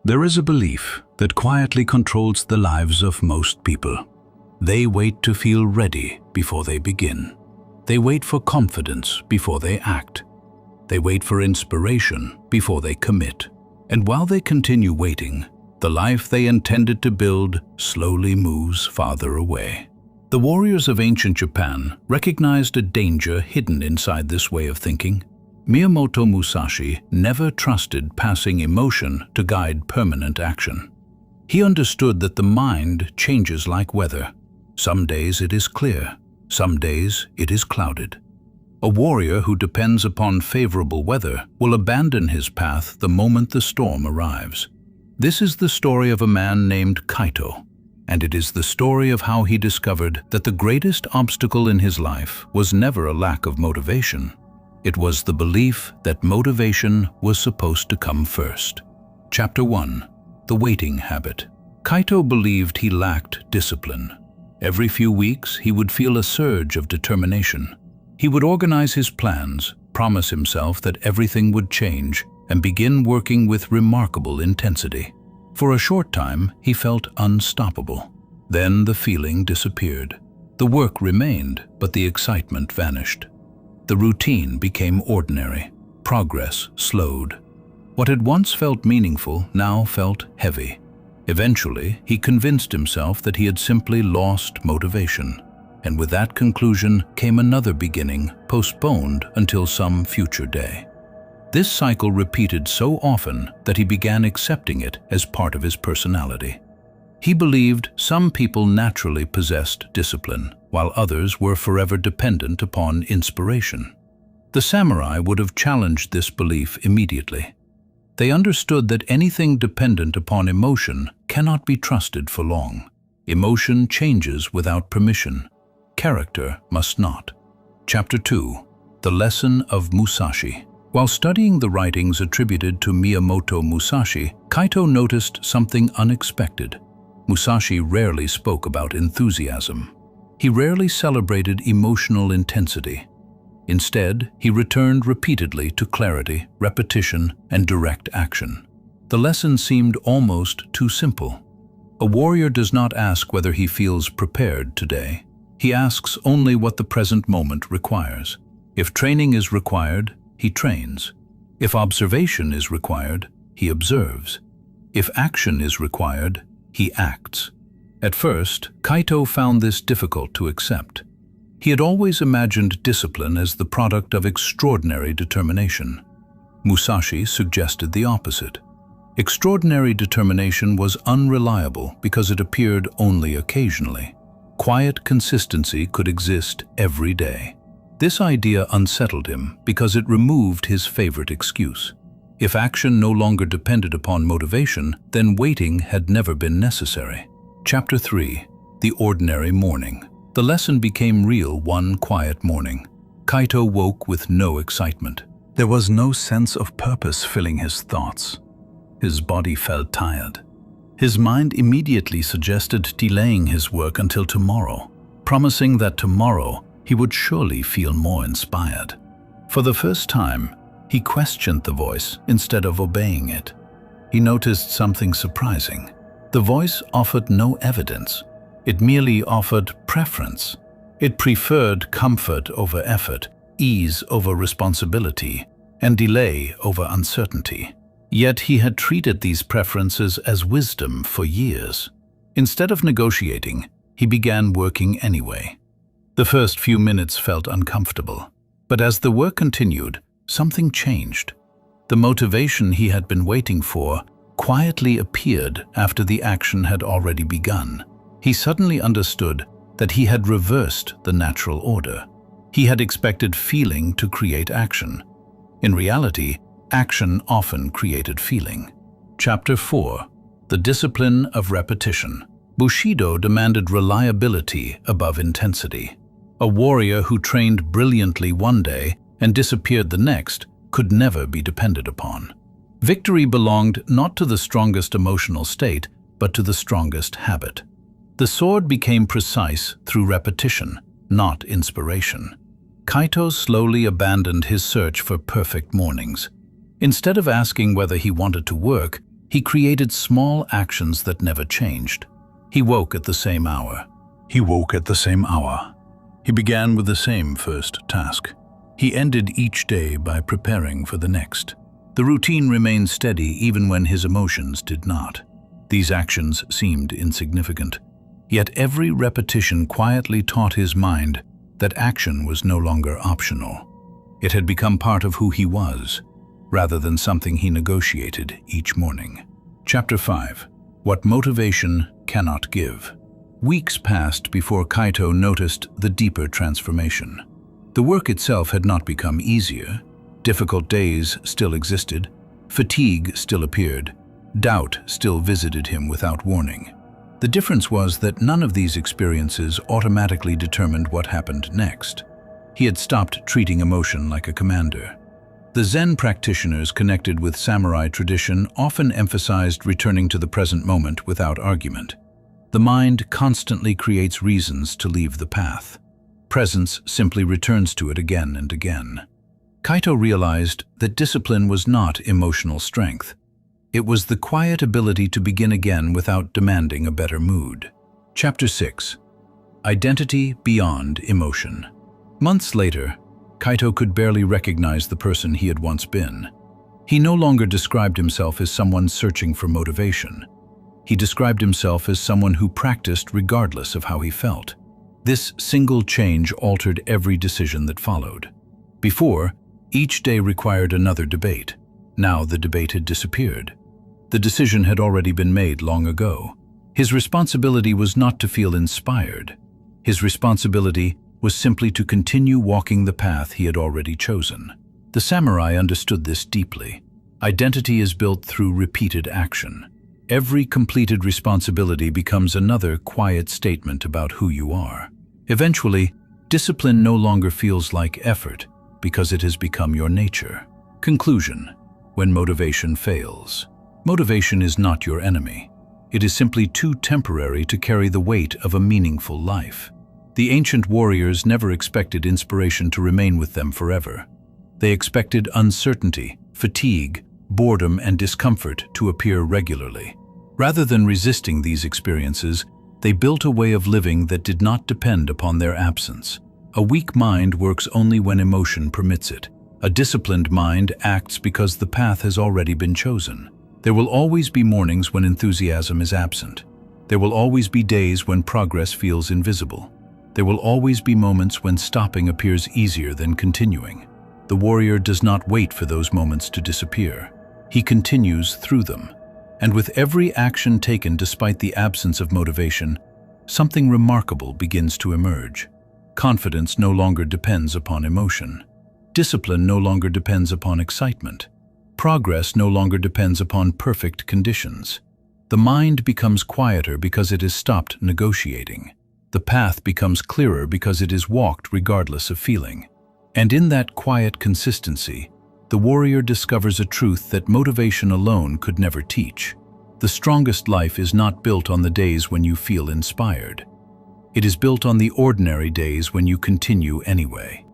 There is a belief that quietly controls the lives of most people. They wait to feel ready before they begin. They wait for confidence before they act. They wait for inspiration before they commit. And while they continue waiting, the life they intended to build slowly moves farther away. The warriors of ancient Japan recognized a danger hidden inside this way of thinking. Miyamoto Musashi never trusted passing emotion to guide permanent action. He understood that the mind changes like weather. Some days it is clear, some days it is clouded. A warrior who depends upon favorable weather will abandon his path the moment the storm arrives. This is the story of a man named Kaito, and it is the story of how he discovered that the greatest obstacle in his life was never a lack of motivation. It was the belief that motivation was supposed to come first. Chapter 1. The Waiting Habit. Kaito believed he lacked discipline. Every few weeks, he would feel a surge of determination. He would organize his plans, promise himself that everything would change, and begin working with remarkable intensity. For a short time, he felt unstoppable. Then the feeling disappeared. The work remained, but the excitement vanished. The routine became ordinary. Progress slowed. What had once felt meaningful now felt heavy. Eventually, he convinced himself that he had simply lost motivation. And with that conclusion came another beginning, postponed until some future day. This cycle repeated so often that he began accepting it as part of his personality. He believed some people naturally possessed discipline, while others were forever dependent upon inspiration. The samurai would have challenged this belief immediately. They understood that anything dependent upon emotion cannot be trusted for long. Emotion changes without permission. Character must not. Chapter 2. The Lesson of Musashi. While studying the writings attributed to Miyamoto Musashi, Kaito noticed something unexpected. Musashi rarely spoke about enthusiasm. He rarely celebrated emotional intensity. Instead, he returned repeatedly to clarity, repetition, and direct action. The lesson seemed almost too simple. A warrior does not ask whether he feels prepared today. He asks only what the present moment requires. If training is required, he trains. If observation is required, he observes. If action is required, he acts. At first, Kaito found this difficult to accept. He had always imagined discipline as the product of extraordinary determination. Musashi suggested the opposite. Extraordinary determination was unreliable because it appeared only occasionally. Quiet consistency could exist every day. This idea unsettled him because it removed his favorite excuse. If action no longer depended upon motivation, then waiting had never been necessary. Chapter 3. The Ordinary Morning. The lesson became real one quiet morning. Kaito woke with no excitement. There was no sense of purpose filling his thoughts. His body felt tired. His mind immediately suggested delaying his work until tomorrow, promising that tomorrow he would surely feel more inspired. For the first time, he questioned the voice instead of obeying it. He noticed something surprising. The voice offered no evidence. It merely offered preference. It preferred comfort over effort, ease over responsibility, and delay over uncertainty. Yet he had treated these preferences as wisdom for years. Instead of negotiating, he began working anyway. The first few minutes felt uncomfortable, but as the work continued, something changed. The motivation he had been waiting for quietly appeared after the action had already begun. He suddenly understood that he had reversed the natural order. He had expected feeling to create action. In reality, action often created feeling. Chapter 4. The Discipline of Repetition. Bushido demanded reliability above intensity. A warrior who trained brilliantly one day and disappeared the next could never be depended upon. Victory belonged not to the strongest emotional state, but to the strongest habit. The sword became precise through repetition, not inspiration. Kaito slowly abandoned his search for perfect mornings. Instead of asking whether he wanted to work, He created small actions that never changed. He woke at the same hour. He woke at the same hour. He began with the same first task. He ended each day by preparing for the next. The routine remained steady even when his emotions did not. These actions seemed insignificant. Yet every repetition quietly taught his mind that action was no longer optional. It had become part of who he was, rather than something he negotiated each morning. Chapter 5. What Motivation Cannot Give. Weeks passed before Kaito noticed the deeper transformation. The work itself had not become easier. Difficult days still existed. Fatigue still appeared. Doubt still visited him without warning. The difference was that none of these experiences automatically determined what happened next. He had stopped treating emotion like a commander. The Zen practitioners connected with samurai tradition often emphasized returning to the present moment without argument. The mind constantly creates reasons to leave the path. Presence simply returns to it again and again. Kaito realized that discipline was not emotional strength. It was the quiet ability to begin again without demanding a better mood. Chapter 6. Identity Beyond Emotion. Months later, Kaito could barely recognize the person he had once been. He no longer described himself as someone searching for motivation. He described himself as someone who practiced regardless of how he felt. This single change altered every decision that followed. Before, each day required another debate. Now the debate had disappeared. The decision had already been made long ago. His responsibility was not to feel inspired. His responsibility was simply to continue walking the path he had already chosen. The samurai understood this deeply. Identity is built through repeated action. Every completed responsibility becomes another quiet statement about who you are. Eventually, discipline no longer feels like effort because it has become your nature. Conclusion: when motivation fails. Motivation is not your enemy. It is simply too temporary to carry the weight of a meaningful life. The ancient warriors never expected inspiration to remain with them forever. They expected uncertainty, fatigue, boredom, and discomfort to appear regularly. Rather than resisting these experiences, they built a way of living that did not depend upon their absence. A weak mind works only when emotion permits it. A disciplined mind acts because the path has already been chosen. There will always be mornings when enthusiasm is absent. There will always be days when progress feels invisible. There will always be moments when stopping appears easier than continuing. The warrior does not wait for those moments to disappear. He continues through them. And with every action taken despite the absence of motivation, something remarkable begins to emerge. Confidence no longer depends upon emotion. Discipline no longer depends upon excitement. Progress no longer depends upon perfect conditions. The mind becomes quieter because it has stopped negotiating. The path becomes clearer because it is walked regardless of feeling. And in that quiet consistency, the warrior discovers a truth that motivation alone could never teach. The strongest life is not built on the days when you feel inspired. It is built on the ordinary days when you continue anyway.